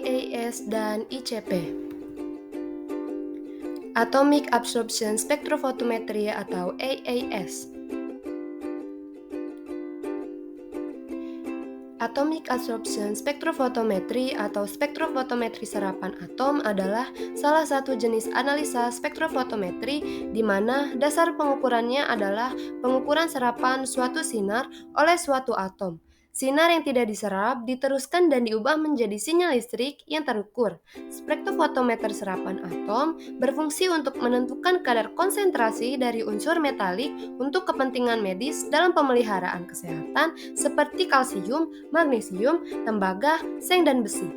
AAS dan ICP. Atomic Absorption Spectrophotometry atau AAS. Atomic Absorption Spectrophotometry atau spektrofotometri serapan atom adalah salah satu jenis analisa spektrofotometri di mana dasar pengukurannya adalah pengukuran serapan suatu sinar oleh suatu atom. Sinar yang tidak diserap diteruskan dan diubah menjadi sinyal listrik yang terukur. Spektrofotometer serapan atom berfungsi untuk menentukan kadar konsentrasi dari unsur metalik untuk kepentingan medis dalam pemeliharaan kesehatan seperti kalsium, magnesium, tembaga, seng, dan besi.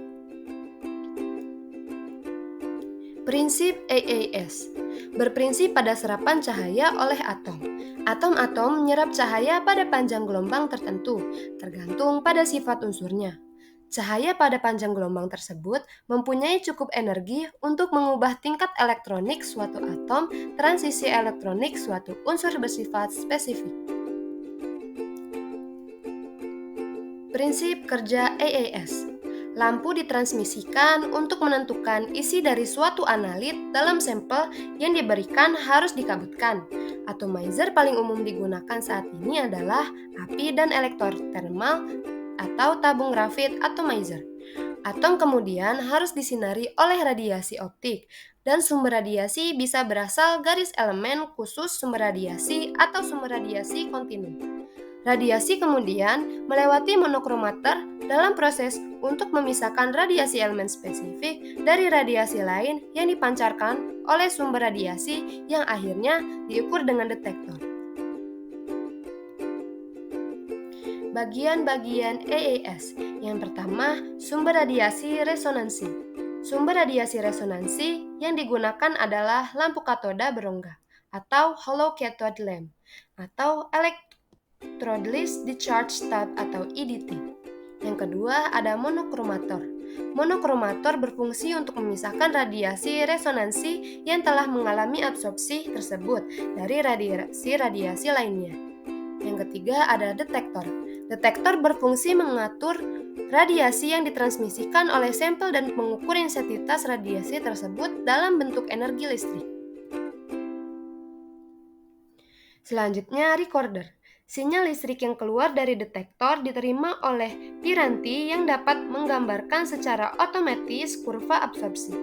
Prinsip AAS berprinsip pada serapan cahaya oleh atom. Atom-atom menyerap cahaya pada panjang gelombang tertentu, tergantung pada sifat unsurnya. Cahaya pada panjang gelombang tersebut mempunyai cukup energi untuk mengubah tingkat elektronik suatu atom, transisi elektronik suatu unsur bersifat spesifik. Prinsip kerja AAS. Lampu ditransmisikan untuk menentukan isi dari suatu analit dalam sampel yang diberikan harus dikabutkan. Atomizer paling umum digunakan saat ini adalah api dan elektrothermal atau tabung grafit atomizer. Atom kemudian harus disinari oleh radiasi optik, dan sumber radiasi bisa berasal garis elemen khusus sumber radiasi atau sumber radiasi kontinu. Radiasi kemudian melewati monokromator dalam proses untuk memisahkan radiasi elemen spesifik dari radiasi lain yang dipancarkan oleh sumber radiasi yang akhirnya diukur dengan detektor. Bagian-bagian AAS. Yang pertama, sumber radiasi resonansi. Sumber radiasi resonansi yang digunakan adalah lampu katoda berongga atau hollow cathode lamp atau Electrodeless Discharge Tube atau EDT. Yang kedua ada monokromator. Monokromator berfungsi untuk memisahkan radiasi resonansi yang telah mengalami absorpsi tersebut dari radiasi lainnya. Yang ketiga ada detektor. Detektor berfungsi mengatur radiasi yang ditransmisikan oleh sampel dan mengukur intensitas radiasi tersebut dalam bentuk energi listrik. Selanjutnya recorder. Sinyal listrik yang keluar dari detektor diterima oleh piranti yang dapat menggambarkan secara otomatis kurva absorpsi.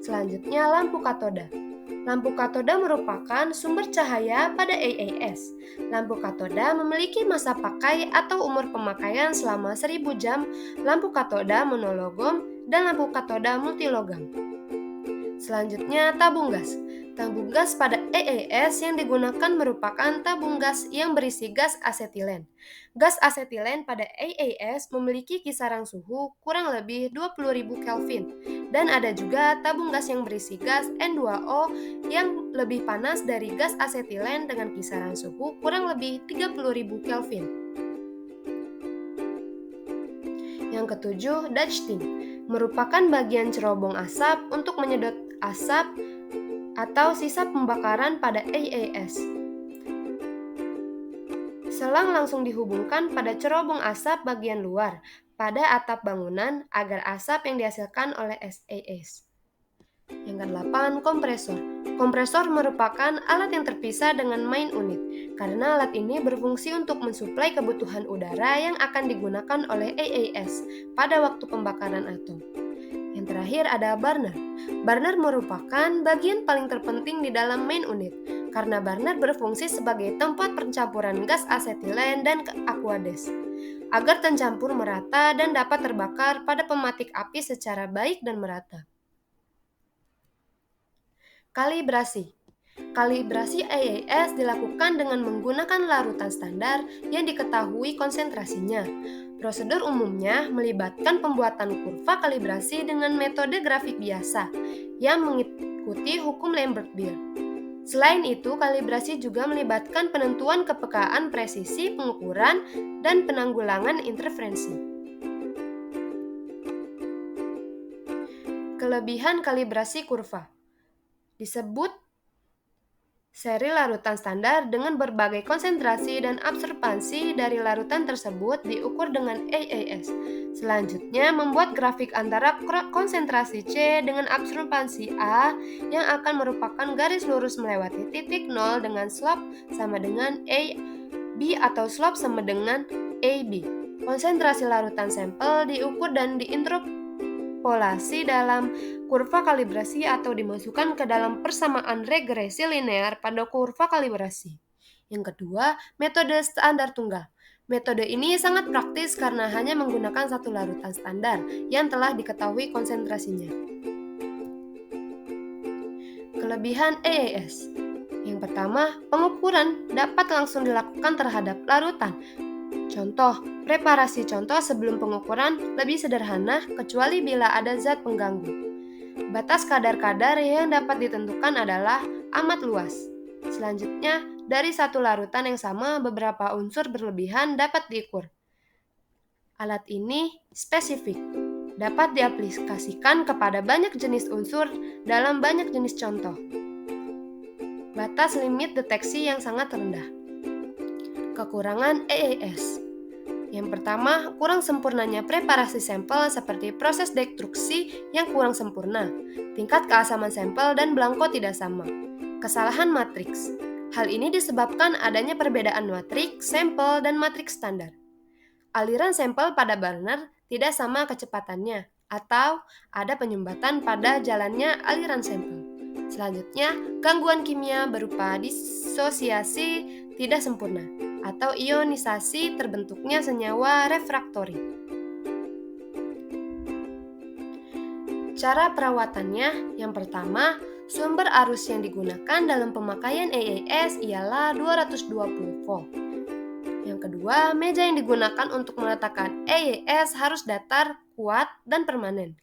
Selanjutnya lampu katoda. Lampu katoda merupakan sumber cahaya pada AAS. Lampu katoda memiliki masa pakai atau umur pemakaian selama 1000 jam, lampu katoda monologam dan lampu katoda multilogam. Selanjutnya tabung gas. Tabung gas pada AAS yang digunakan merupakan tabung gas yang berisi gas asetilen. Gas asetilen pada AAS memiliki kisaran suhu kurang lebih 20.000 Kelvin. Dan ada juga tabung gas yang berisi gas N2O yang lebih panas dari gas asetilen dengan kisaran suhu kurang lebih 30.000 Kelvin. Yang ketujuh, Dutch-tin merupakan bagian cerobong asap untuk menyedot asap atau sisa pembakaran pada AAS. Selang langsung dihubungkan pada cerobong asap bagian luar pada atap bangunan agar asap yang dihasilkan oleh AAS. Yang ke-8, kompresor. Kompresor merupakan alat yang terpisah dengan main unit, karena alat ini berfungsi untuk mensuplai kebutuhan udara yang akan digunakan oleh AAS pada waktu pembakaran atom. Yang terakhir ada burner. Burner merupakan bagian paling terpenting di dalam main unit, karena burner berfungsi sebagai tempat pencampuran gas asetilen dan aqueous, agar tercampur merata dan dapat terbakar pada pematik api secara baik dan merata. Kalibrasi. Kalibrasi AAS dilakukan dengan menggunakan larutan standar yang diketahui konsentrasinya. Prosedur umumnya melibatkan pembuatan kurva kalibrasi dengan metode grafik biasa yang mengikuti hukum Lambert-Beer. Selain itu, kalibrasi juga melibatkan penentuan kepekaan presisi pengukuran dan penanggulangan interferensi. Kelebihan kalibrasi kurva disebut Seri larutan standar dengan berbagai konsentrasi dan absorbansi dari larutan tersebut diukur dengan AAS. Selanjutnya, membuat grafik antara konsentrasi C dengan absorbansi A yang akan merupakan garis lurus melewati titik 0 dengan slope sama dengan A, B atau slope sama dengan AB. Konsentrasi larutan sampel diukur dan diinterpolasi dalam kurva kalibrasi atau dimasukkan ke dalam persamaan regresi linear pada kurva kalibrasi. Yang kedua, metode standar tunggal. Metode ini sangat praktis karena hanya menggunakan satu larutan standar yang telah diketahui konsentrasinya. Kelebihan AAS. Yang pertama, pengukuran dapat langsung dilakukan terhadap larutan. Contoh, preparasi contoh sebelum pengukuran lebih sederhana kecuali bila ada zat pengganggu. Batas kadar-kadar yang dapat ditentukan adalah amat luas. Selanjutnya, dari satu larutan yang sama, beberapa unsur berlebihan dapat diukur. Alat ini spesifik, dapat diaplikasikan kepada banyak jenis unsur dalam banyak jenis contoh. Batas limit deteksi yang sangat rendah. Kekurangan AAS. Yang pertama, kurang sempurnanya preparasi sampel seperti proses destruksi yang kurang sempurna, tingkat keasaman sampel dan belangko tidak sama. Kesalahan matriks. Hal ini disebabkan adanya perbedaan matriks sampel dan matriks standar. Aliran sampel pada burner tidak sama kecepatannya, atau ada penyumbatan pada jalannya aliran sampel. Selanjutnya, gangguan kimia berupa disosiasi tidak sempurna atau ionisasi terbentuknya senyawa refraktori. Cara perawatannya, yang pertama, sumber arus yang digunakan dalam pemakaian AAS ialah 220 volt. Yang kedua, meja yang digunakan untuk meletakkan AAS harus datar, kuat, dan permanen.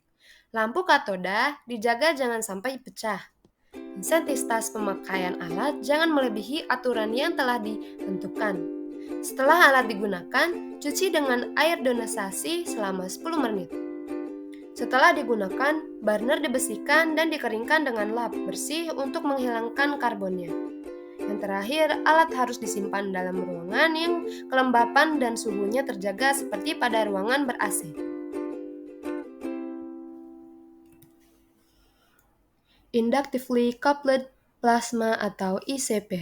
Lampu katoda dijaga jangan sampai pecah. Intensitas pemakaian alat jangan melebihi aturan yang telah ditentukan. Setelah alat digunakan, cuci dengan air deionizasi selama 10 menit. Setelah digunakan, burner dibersihkan dan dikeringkan dengan lap bersih untuk menghilangkan karbonnya. Yang terakhir, alat harus disimpan dalam ruangan yang kelembapan dan suhunya terjaga seperti pada ruangan ber-AC. Inductively coupled plasma atau ICP.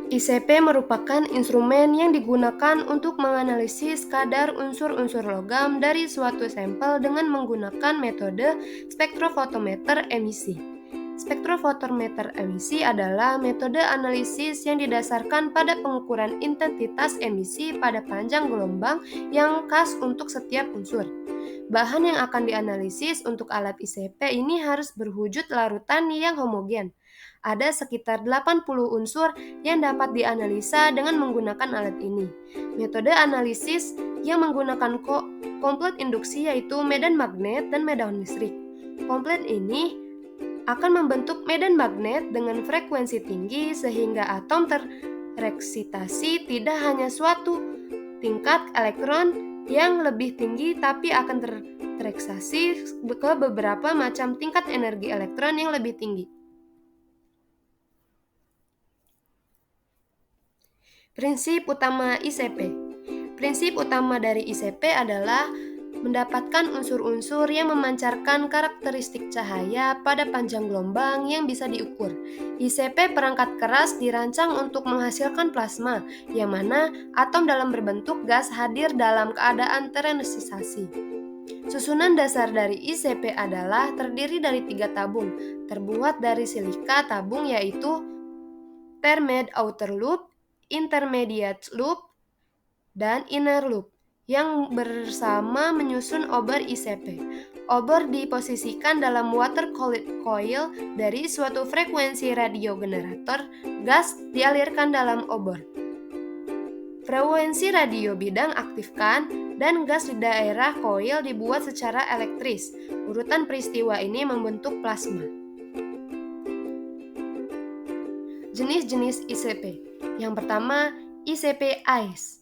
ICP merupakan instrumen yang digunakan untuk menganalisis kadar unsur-unsur logam dari suatu sampel dengan menggunakan metode spektrofotometer emisi. Spektrofotometer emisi adalah metode analisis yang didasarkan pada pengukuran intensitas emisi pada panjang gelombang yang khas untuk setiap unsur. Bahan yang akan dianalisis untuk alat ICP ini harus berwujud larutan yang homogen. Ada sekitar 80 unsur yang dapat dianalisa dengan menggunakan alat ini. Metode analisis yang menggunakan komplet induksi yaitu medan magnet dan medan listrik. Komplet ini akan membentuk medan magnet dengan frekuensi tinggi sehingga atom tereksitasi tidak hanya suatu tingkat elektron yang lebih tinggi tapi akan tereksitasi ke beberapa macam tingkat energi elektron yang lebih tinggi. Prinsip utama ICP. Prinsip utama dari ICP adalah mendapatkan unsur-unsur yang memancarkan karakteristik cahaya pada panjang gelombang yang bisa diukur. ICP perangkat keras dirancang untuk menghasilkan plasma, yang mana atom dalam berbentuk gas hadir dalam keadaan terenergisasi. Susunan dasar dari ICP adalah terdiri dari 3 tabung, terbuat dari silika tabung yaitu permeate outer loop, intermediate loop, dan inner loop yang bersama menyusun obor ICP. Obor diposisikan dalam water coil dari suatu frekuensi radio generator, gas dialirkan dalam obor. Frekuensi radio bidang aktifkan dan gas di daerah coil dibuat secara elektris. Urutan peristiwa ini membentuk plasma. Jenis-jenis ICP. Yang pertama, ICP ICE.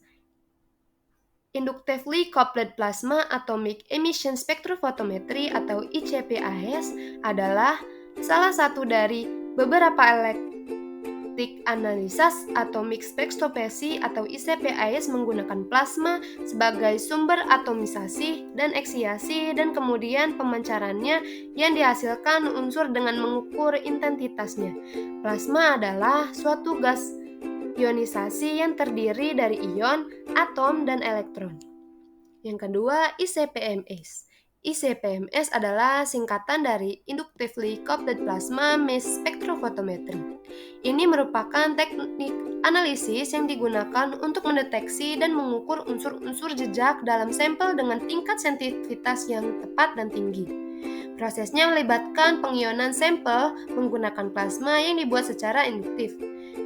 Inductively Coupled Plasma Atomic Emission Spectrophotometry atau ICP-AES adalah Salah satu dari beberapa elektrik analysis atau mixed spectroscopy atau ICP-AIS menggunakan plasma sebagai sumber atomisasi dan eksiasi dan kemudian pemancarannya yang dihasilkan unsur dengan mengukur intensitasnya. Plasma adalah suatu gas ionisasi yang terdiri dari ion, atom, dan elektron. Yang kedua, ICP-MS. ICP-MS adalah singkatan dari Inductively Coupled Plasma Mass Spectrophotometry. Ini merupakan teknik analisis yang digunakan untuk mendeteksi dan mengukur unsur-unsur jejak dalam sampel dengan tingkat sensitivitas yang tepat dan tinggi. Prosesnya melibatkan pengionan sampel menggunakan plasma yang dibuat secara induktif.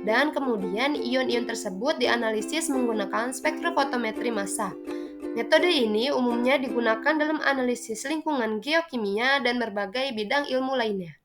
Dan kemudian ion-ion tersebut dianalisis menggunakan spektrofotometri massa. Metode ini umumnya digunakan dalam analisis lingkungan geokimia dan berbagai bidang ilmu lainnya.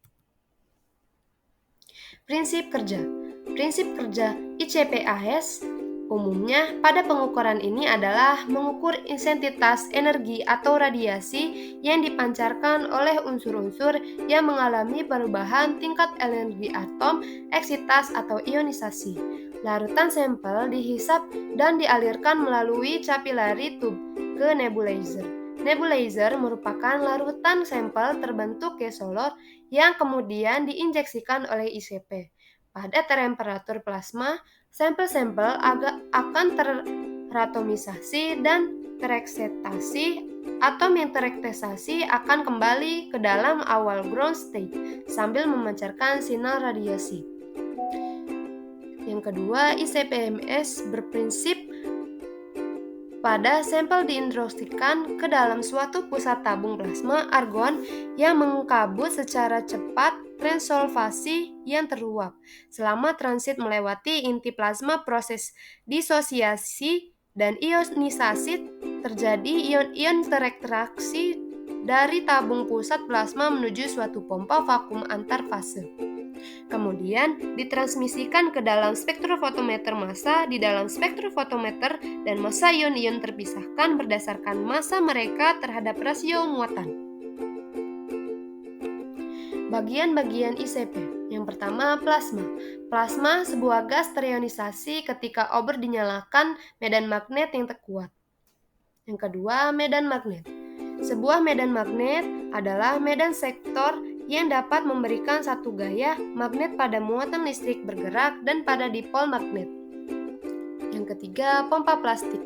Prinsip kerja. Prinsip kerja ICP-AIS umumnya pada pengukuran ini adalah mengukur intensitas energi atau radiasi yang dipancarkan oleh unsur-unsur yang mengalami perubahan tingkat energi atom, eksitas atau ionisasi. Larutan sampel dihisap dan dialirkan melalui capillary tube ke nebulizer. Nebulizer merupakan larutan sampel terbentuk kesolor yang kemudian diinjeksikan oleh ICP. Pada temperatur plasma, sampel-sampel akan teratomisasi dan tereksitasi. Atom yang tereksitasi akan kembali ke dalam awal ground state sambil memancarkan sinyal radiasi. Yang kedua, ICP-MS berprinsip pada sampel diintroduksikan ke dalam suatu pusat tabung plasma argon yang mengkabut secara cepat transolvasi yang teruap. Selama transit melewati inti plasma, proses disosiasi dan ionisasi terjadi. Ion-ion teretraksi dari tabung pusat plasma menuju suatu pompa vakum antar fase. Kemudian ditransmisikan ke dalam spektrofotometer massa. Di dalam spektrofotometer dan massa ion-ion terpisahkan berdasarkan massa mereka terhadap rasio muatan. Bagian-bagian ICP. Yang pertama, plasma. Plasma sebuah gas terionisasi ketika obor dinyalakan medan magnet yang terkuat. Yang kedua, medan magnet. Sebuah medan magnet adalah medan sektor yang dapat memberikan satu gaya magnet pada muatan listrik bergerak dan pada dipol magnet. Yang ketiga, pompa plastik.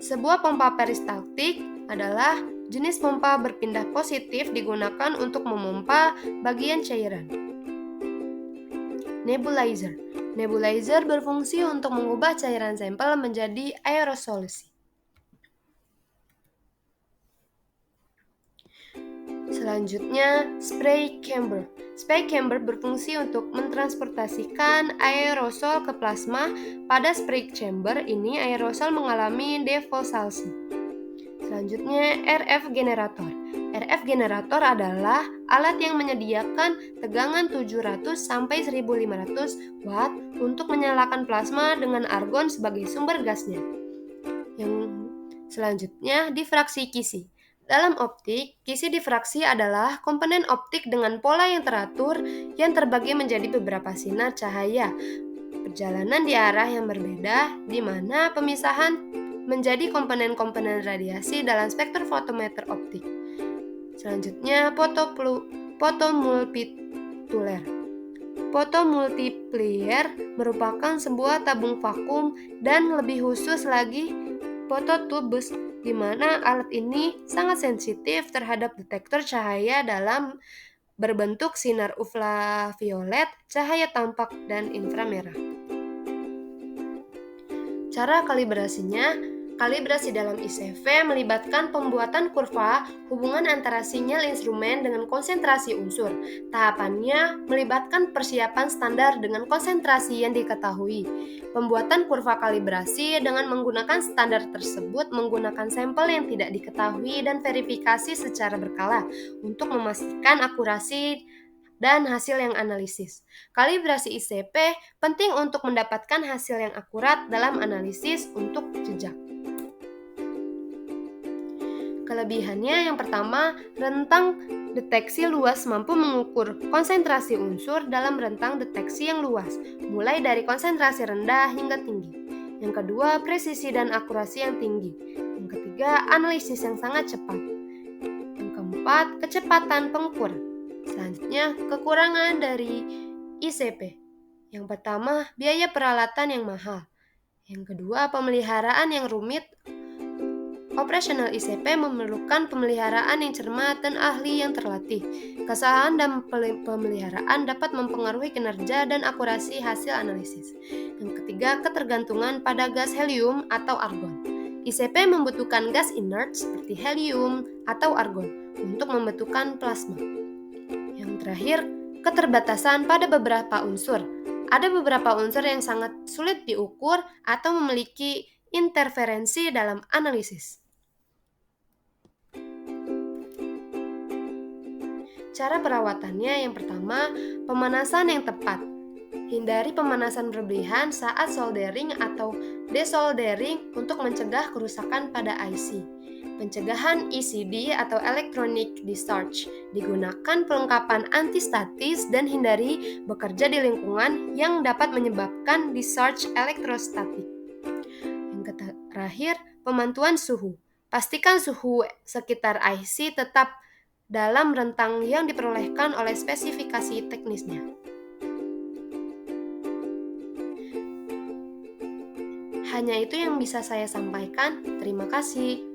Sebuah pompa peristaltik adalah jenis pompa berpindah positif digunakan untuk memompa bagian cairan. Nebulizer. Nebulizer berfungsi untuk mengubah cairan sampel menjadi aerosolusi. Selanjutnya, spray chamber. Spray chamber berfungsi untuk mentransportasikan aerosol ke plasma. Pada spray chamber ini, aerosol mengalami defossasi. Selanjutnya, RF generator. RF generator adalah alat yang menyediakan tegangan 700 sampai 1500 watt untuk menyalakan plasma dengan argon sebagai sumber gasnya. Yang selanjutnya, difraksi Kisi. Dalam optik, kisi difraksi adalah komponen optik dengan pola yang teratur yang terbagi menjadi beberapa sinar cahaya. Perjalanan di arah yang berbeda, di mana pemisahan menjadi komponen-komponen radiasi dalam spektrofotometer optik. Selanjutnya, fotomultiplier. Fotomultiplier merupakan sebuah tabung vakum dan lebih khusus lagi fototubes, di mana alat ini sangat sensitif terhadap detektor cahaya dalam berbentuk sinar ultraviolet, cahaya tampak, dan inframerah. Cara kalibrasinya. Kalibrasi dalam ICP melibatkan pembuatan kurva hubungan antara sinyal instrumen dengan konsentrasi unsur. Tahapannya melibatkan persiapan standar dengan konsentrasi yang diketahui. Pembuatan kurva kalibrasi dengan menggunakan standar tersebut menggunakan sampel yang tidak diketahui dan verifikasi secara berkala untuk memastikan akurasi dan hasil yang analisis. Kalibrasi ICP penting untuk mendapatkan hasil yang akurat dalam analisis untuk jejak. Kelebihannya yang pertama, rentang Deteksi luas mampu mengukur konsentrasi unsur dalam rentang deteksi yang luas, mulai dari konsentrasi rendah hingga tinggi. Yang kedua, presisi dan akurasi yang tinggi. Yang ketiga, analisis yang sangat cepat. Yang keempat, kecepatan pengukuran. Selanjutnya, kekurangan dari ICP. Yang pertama, biaya peralatan yang mahal. Yang kedua, pemeliharaan yang rumit. Operasional ICP memerlukan pemeliharaan yang cermat dan ahli yang terlatih. Kesalahan dan pemeliharaan dapat mempengaruhi kinerja dan akurasi hasil analisis. Yang ketiga, ketergantungan pada gas helium atau argon. ICP membutuhkan gas inert seperti helium atau argon untuk membentukkan plasma. Yang terakhir, keterbatasan pada beberapa unsur. Ada beberapa unsur yang sangat sulit diukur atau memiliki interferensi dalam analisis. Cara perawatannya yang pertama, pemanasan yang tepat. Hindari pemanasan berlebihan saat soldering atau desoldering untuk mencegah kerusakan pada IC. Pencegahan ECD atau Electronic Discharge. Digunakan perlengkapan antistatis dan hindari bekerja di lingkungan yang dapat menyebabkan discharge elektrostatik. Yang terakhir, pemantauan suhu. Pastikan suhu sekitar IC tetap dalam rentang yang diperolehkan oleh spesifikasi teknisnya. Hanya itu yang bisa saya sampaikan. Terima kasih.